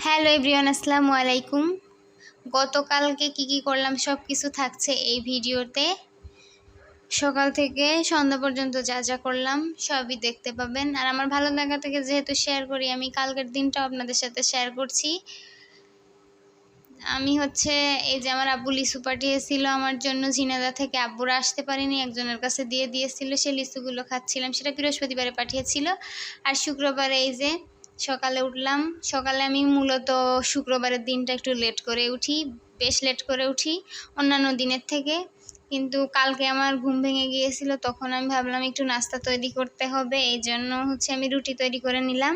Hello everyone, আসসালামু আলাইকুম। গতকালকে কি করলাম সব কিছু থাকছে এই ভিডিওতে। সকাল থেকে সন্ধ্যা পর্যন্ত যা যা করলাম সবই দেখতে পাবেন। আর আমার ভালো লাগা থেকে যেহেতু শেয়ার করি, আমি কালকের দিনটাও আপনাদের সাথে শেয়ার করছি। আমি এই যে আমার আব্বু লিচু পাঠিয়েছিল আমার জন্য ঝিনাইদহ থেকে। আব্বুরা আসতে পারেনি, একজনের কাছে দিয়ে দিয়েছিল, সে লিচুগুলো খাচ্ছিলাম। সেটা বৃহস্পতিবারে পাঠিয়েছিল। আর শুক্রবারে এই যে সকালে উঠলাম। সকালে আমি মূলত শুক্রবারের দিনটা একটু লেট করে উঠি, বেশ লেট করে উঠি অন্যান্য দিনের থেকে। কিন্তু কালকে আমার ঘুম ভেঙে গিয়েছিল, তখন আমি ভাবলাম একটু নাস্তা তৈরি করতে হবে। এই জন্য আমি রুটি তৈরি করে নিলাম।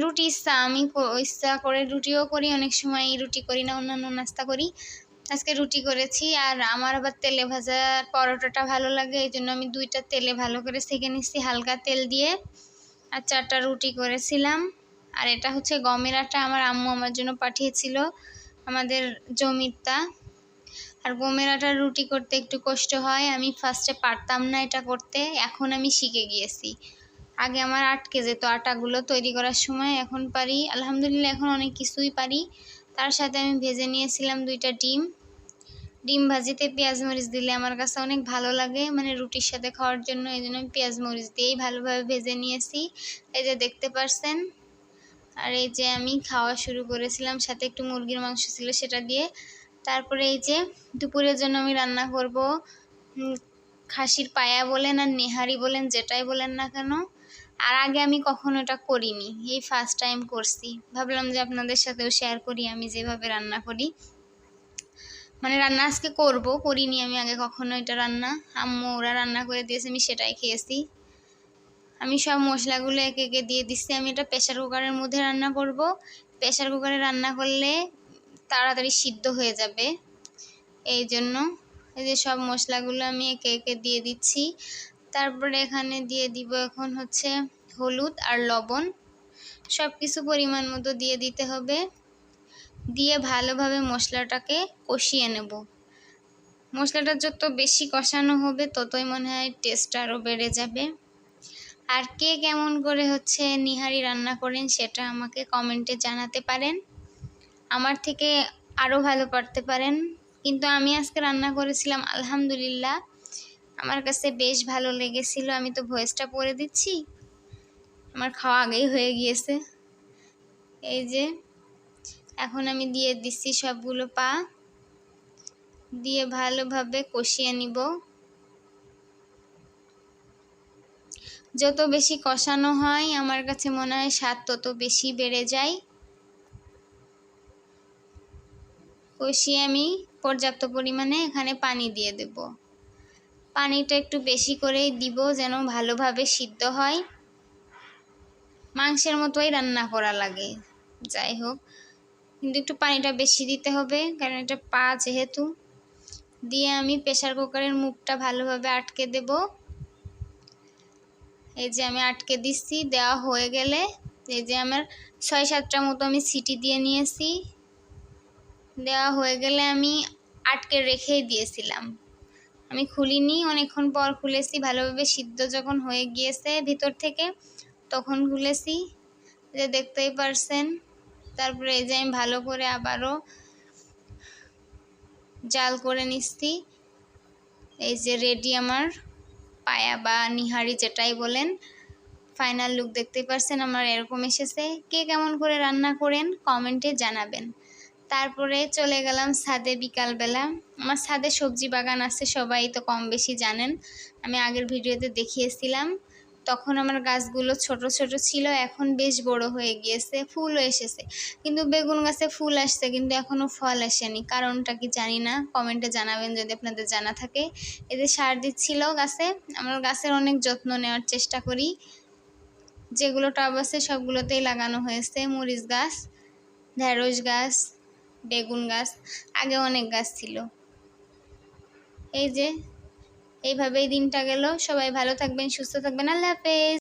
রুটি আমি ইচ্ছা করে রুটিও করি, অনেক সময় রুটি করি না, অন্যান্য নাস্তা করি। আজকে রুটি করেছি। আর আমার আবার তেলে ভাজা পরোটাটা ভালো লাগে, এই জন্য আমি 2টা তেলে ভালো করে সেঁকে নিচ্ছি হালকা তেল দিয়ে। আর 4টা রুটি করেছিলাম। আর এটা গমের আটা, আমার আম্মু আমার জন্য পাঠিয়েছিল আমাদের জমিরটা। আর গমের আটার রুটি করতে একটু কষ্ট হয়, আমি ফার্স্টে পারতাম না এটা করতে, এখন আমি শিখে গিয়েছি। আগে আমার আটকে যেত আটাগুলো তৈরি করার সময়, এখন পারি আলহামদুলিল্লাহ, এখন অনেক কিছুই পারি। তার সাথে আমি ভেজে নিয়েছিলাম 2টা ডিম ভাজিতে পেঁয়াজ মরিচ দিলে আমার কাছে অনেক ভালো লাগে, মানে রুটির সাথে খাওয়ার জন্য। এই জন্য আমি পেঁয়াজ মরিচ দিয়েই ভালোভাবে ভেজে নিয়েছি, এই যে দেখতে পারছেন। আর এই যে আমি খাওয়া শুরু করেছিলাম, সাথে একটু মুরগির মাংস ছিল সেটা দিয়ে। তারপরে এই যে দুপুরের জন্য আমি রান্না করব খাসির পায়া বলেন আর নেহারি বলেন, যেটাই বলেন না কেন। আর আগে আমি কখনো এটা করিনি, এই ফার্স্ট টাইম করছি। ভাবলাম যে আপনাদের সাথেও শেয়ার করি আমি যেভাবে রান্না করি। মানে রান্না আজকে করিনি আমি আগে কখনো এটা রান্না। আম্মু ওরা রান্না করে দিয়েছে, আমি সেটাই খেয়েছি। আমি সব মশলাগুলো একে একে দিয়ে দিচ্ছি। আমি এটা প্রেশার কুকারের মধ্যে রান্না করব। প্রেশার কুকারে রান্না করলে তাড়াতাড়ি সিদ্ধ হয়ে যাবে, এই জন্য এই যে সব মশলাগুলো আমি একে একে দিয়ে দিচ্ছি। তারপরে এখানে দিয়ে দিব এখন হলুদ আর লবণ, সব কিছু পরিমাণ মতো দিয়ে দিতে হবে। দিয়ে ভালোভাবে মশলাটাকে কষিয়ে নেব। মশলাটা যত বেশি কষানো হবে ততই মনে হয় টেস্ট আরও বেড়ে যাবে। আর কে কেমন করে নিহারি রান্না করেন সেটা আমাকে কমেন্টে জানাতে পারেন। আমার থেকে আরও ভালো পারতে পারেন, কিন্তু আমি আজকে রান্না করেছিলাম আলহামদুলিল্লাহ, আমার কাছে বেশ ভালো লেগেছিল। আমি তো ভয়েসটা পড়ে দিচ্ছি, আমার খাওয়া আগেই হয়ে গিয়েছে। এই যে এখন আমি দিয়ে দিচ্ছি সবগুলো দিয়ে ভালোভাবে কষিয়ে নিব। যত বেশি কষানো হয় আমার কাছে মনে হয় স্বাদ তত বেশি বেড়ে যায়। কষিয়ে আমি পর্যাপ্ত পরিমাণে এখানে পানি দিয়ে দেব। পানিটা একটু বেশি করেই দিব যেন ভালোভাবে সিদ্ধ হয়, মাংসের মতোই রান্না করা লাগে। যাই হোক, কিন্তু একটু পানিটা বেশি দিতে হবে, কারণ এটা যেহেতু। দিয়ে আমি প্রেসার কুকারের মুখটা ভালোভাবে আটকে দেব। এই যে আমি আটকে দিচ্ছি, দেওয়া হয়ে গেলে এই যে আমার 6-7টা মতো আমি সিটি দিয়ে নিয়েছি। দেওয়া হয়ে গেলে আমি আটকে রেখেই দিয়েছিলাম, আমি খুলিনি, অনেকক্ষণ পর খুলেছি। ভালোভাবে সিদ্ধ যখন হয়ে গিয়েছে ভিতর থেকে তখন খুলেছি, যে দেখতেই পারছেন। তারপরে এই যে আমি ভালো করে আবারও জাল করে নিচ্ছি। এই যে রেডি আমার পায়া বা নিহারি যেটাই বলেন। ফাইনাল লুক দেখতেই পারছেন আমার এরকম এসেছে। কে কেমন করে রান্না করেন কমেন্টে জানাবেন। তারপরে চলে গেলাম ছাদে বিকালবেলা। আমার ছাদে সবজি বাগান আছে, সবাই তো কম বেশি জানেন, আমি আগের ভিডিওতে দেখিয়েছিলাম। তখন আমার গাছগুলো ছোট ছোট ছিল, এখন বেশ বড় হয়ে গিয়েছে, ফুলও এসেছে। কিন্তু বেগুন গাছে ফুল আসছে কিন্তু এখনও ফল আসেনি, কারণটা কি জানি না, কমেন্টে জানাবেন যদি আপনাদের জানা থাকে। এতে সার দিচ্ছিল গাছে। আমার গাছের অনেক যত্ন নেওয়ার চেষ্টা করি, যেগুলো টব আছে সবগুলোতেই লাগানো হয়েছে। মরিচ গাছ, ঢেঁড়স গাছ, বেগুন গাছ, আগে অনেক গাছ ছিল। এই যে এইভাবেই দিনটা গেল। সবাই ভালো থাকবেন, সুস্থ থাকবেন। আল্লাহ হাফেজ।